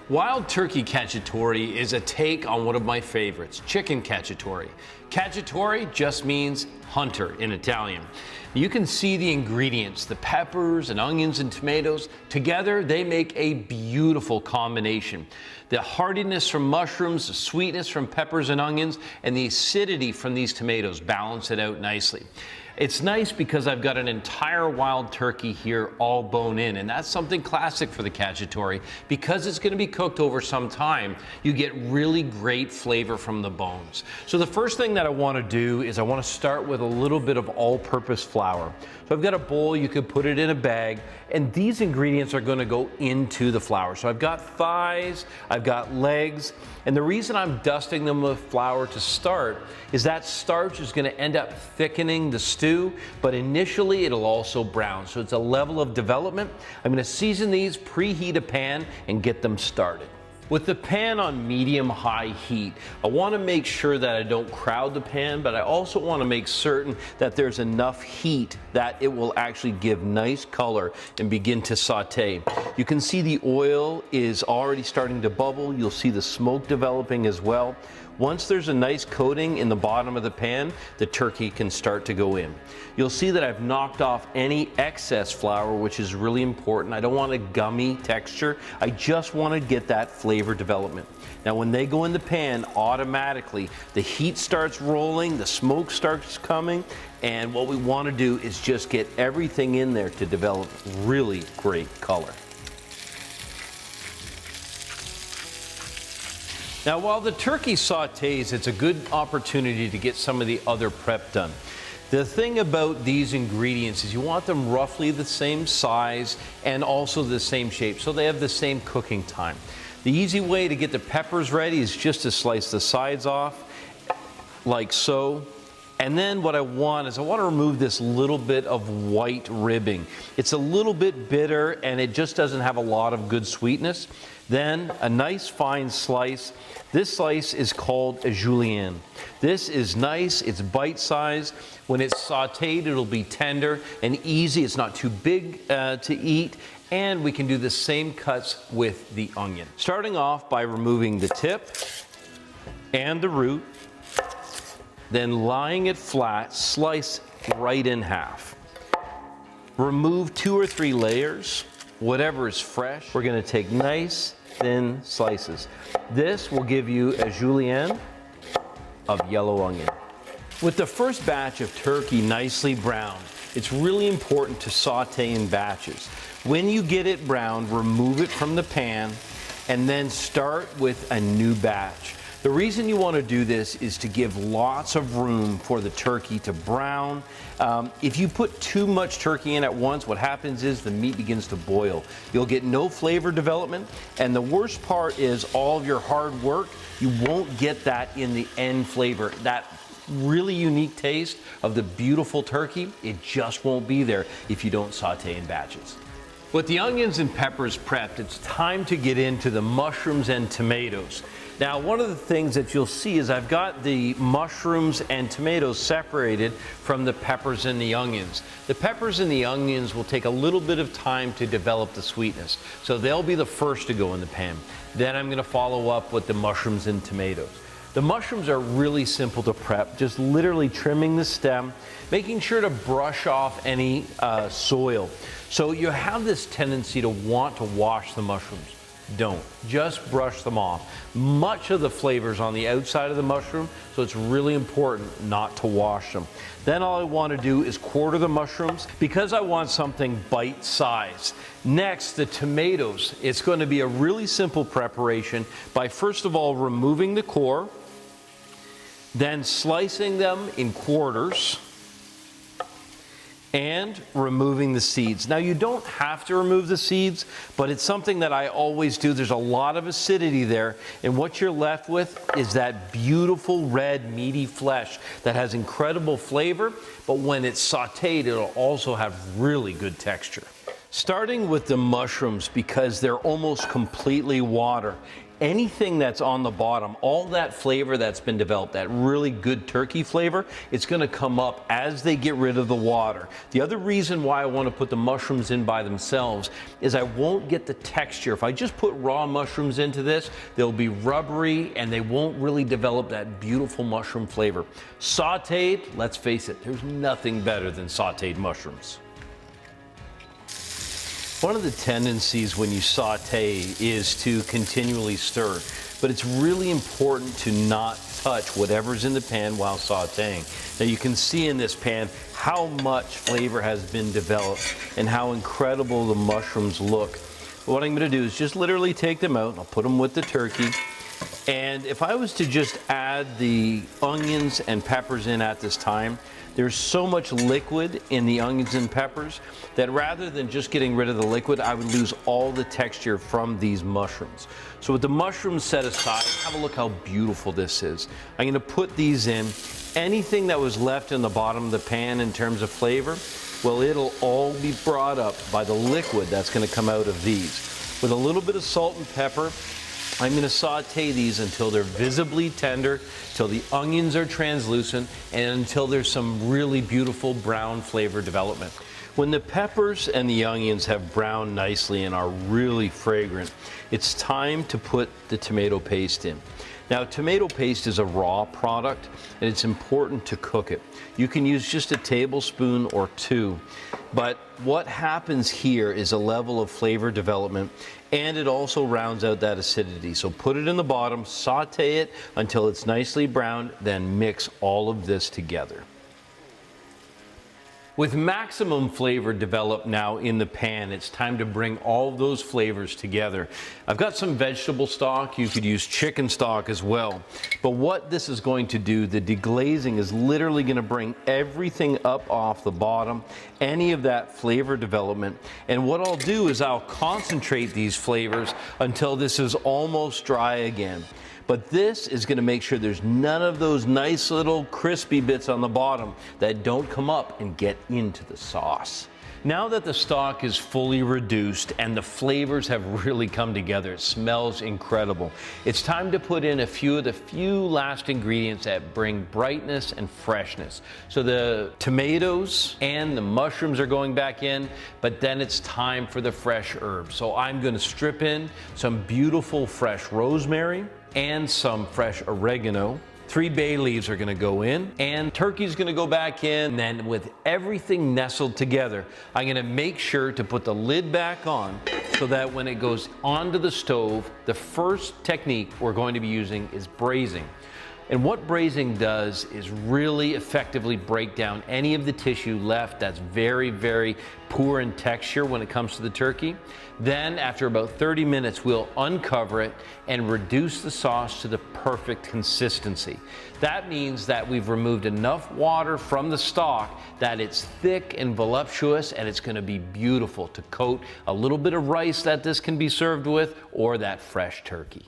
Wild turkey cacciatore is a take on one of my favorites, chicken cacciatore. Cacciatore just means hunter in Italian. You can see the ingredients, the peppers and onions and tomatoes. Together, they make a beautiful combination. The heartiness from mushrooms, the sweetness from peppers and onions, and the acidity from these tomatoes balance it out nicely. It's nice because I've got an entire wild turkey here all bone in, and that's something classic for the cacciatore. Because it's going to be cooked over some time, you get really great flavor from the bones. So the first thing that I want to do is I want to start with a little bit of all-purpose flour. So I've got a bowl, you could put it in a bag, and these ingredients are going to go into the flour. So I've got thighs, I've got legs, and the reason I'm dusting them with flour to start is that starch is going to end up thickening the stew, but initially it'll also brown. So it's a level of development. I'm going to season these, preheat a pan, and get them started. With the pan on medium-high heat, I want to make sure that I don't crowd the pan, but I also want to make certain that there's enough heat that it will actually give nice color and begin to saute. You can see the oil is already starting to bubble. You'll see the smoke developing as well. Once there's a nice coating in the bottom of the pan, the turkey can start to go in. You'll see that I've knocked off any excess flour, which is really important. I don't want a gummy texture. I just want to get that flavor development. Now, when they go in the pan, automatically the heat starts rolling, the smoke starts coming, and what we want to do is just get everything in there to develop really great color. Now, while the turkey sautés, it's a good opportunity to get some of the other prep done. The thing about these ingredients is you want them roughly the same size and also the same shape, so they have the same cooking time. The easy way to get the peppers ready is just to slice the sides off, like so. And then what I want is I want to remove this little bit of white ribbing. It's a little bit bitter and it just doesn't have a lot of good sweetness. Then a nice fine slice. This slice is called a julienne. This is nice, it's bite-sized. When it's sauteed, it'll be tender and easy. It's not too big to eat. And we can do the same cuts with the onion. Starting off by removing the tip and the root, then lying it flat, slice right in half. Remove 2 or 3 layers, whatever is fresh. We're gonna take nice, thin slices. This will give you a julienne of yellow onion. With the first batch of turkey nicely browned, it's really important to saute in batches. When you get it browned, remove it from the pan and then start with a new batch. The reason you want to do this is to give lots of room for the turkey to brown. If you put too much turkey in at once, what happens is the meat begins to boil. You'll get no flavor development, and the worst part is all of your hard work, you won't get that in the end flavor. That really unique taste of the beautiful turkey, it just won't be there if you don't saute in batches. With the onions and peppers prepped, it's time to get into the mushrooms and tomatoes. Now, one of the things that you'll see is I've got the mushrooms and tomatoes separated from the peppers and the onions. The peppers and the onions will take a little bit of time to develop the sweetness, so they'll be the first to go in the pan. Then I'm going to follow up with the mushrooms and tomatoes. The mushrooms are really simple to prep, just literally trimming the stem, making sure to brush off any soil. So you have this tendency to want to wash the mushrooms. Don't. Just brush them off. Much of the flavor's on the outside of the mushroom, so it's really important not to wash them. Then all I want to do is quarter the mushrooms because I want something bite-sized. Next, the tomatoes. It's going to be a really simple preparation by first of all removing the core, then slicing them in quarters, and removing the seeds. Now, you don't have to remove the seeds, but it's something that I always do. There's a lot of acidity there, and what you're left with is that beautiful red meaty flesh that has incredible flavor, but when it's sauteed, it'll also have really good texture. Starting with the mushrooms, because they're almost completely water, anything that's on the bottom, all that flavor that's been developed, that really good turkey flavor, it's going to come up as they get rid of the water. The other reason why I want to put the mushrooms in by themselves is I won't get the texture. If I just put raw mushrooms into this, they'll be rubbery and they won't really develop that beautiful mushroom flavor. Sauteed, let's face it, there's nothing better than sauteed mushrooms. One of the tendencies when you saute is to continually stir, but it's really important to not touch whatever's in the pan while sauteing. Now you can see in this pan how much flavor has been developed and how incredible the mushrooms look. But what I'm going to do is just literally take them out. I'll put them with the turkey. And if I was to just add the onions and peppers in at this time, there's so much liquid in the onions and peppers that rather than just getting rid of the liquid, I would lose all the texture from these mushrooms. So with the mushrooms set aside, have a look how beautiful this is. I'm going to put these in. Anything that was left in the bottom of the pan in terms of flavor, well, it'll all be brought up by the liquid that's going to come out of these. With a little bit of salt and pepper, I'm going to saute these until they're visibly tender, till the onions are translucent, and until there's some really beautiful brown flavor development. When the peppers and the onions have browned nicely and are really fragrant, it's time to put the tomato paste in. Now, tomato paste is a raw product, and it's important to cook it. You can use just a tablespoon or two, but what happens here is a level of flavor development, and it also rounds out that acidity. So put it in the bottom, saute it until it's nicely browned, then mix all of this together. With maximum flavor developed now in the pan, it's time to bring all those flavors together. I've got some vegetable stock. You could use chicken stock as well. But what this is going to do, the deglazing is literally going to bring everything up off the bottom, any of that flavor development. And what I'll do is I'll concentrate these flavors until this is almost dry again. But this is going to make sure there's none of those nice little crispy bits on the bottom that don't come up and get into the sauce. Now that the stock is fully reduced and the flavors have really come together, it smells incredible. It's time to put in a few of the last ingredients that bring brightness and freshness. So the tomatoes and the mushrooms are going back in, but then it's time for the fresh herbs. So I'm going to strip in some beautiful fresh rosemary and some fresh oregano. 3 bay leaves are going to go in, and turkey's going to go back in. And then with everything nestled together, I'm going to make sure to put the lid back on so that when it goes onto the stove, the first technique we're going to be using is braising. And what braising does is really effectively break down any of the tissue left that's very, very poor in texture when it comes to the turkey. Then after about 30 minutes, we'll uncover it and reduce the sauce to the perfect consistency. That means that we've removed enough water from the stock that it's thick and voluptuous, and it's going to be beautiful to coat a little bit of rice that this can be served with, or that fresh turkey.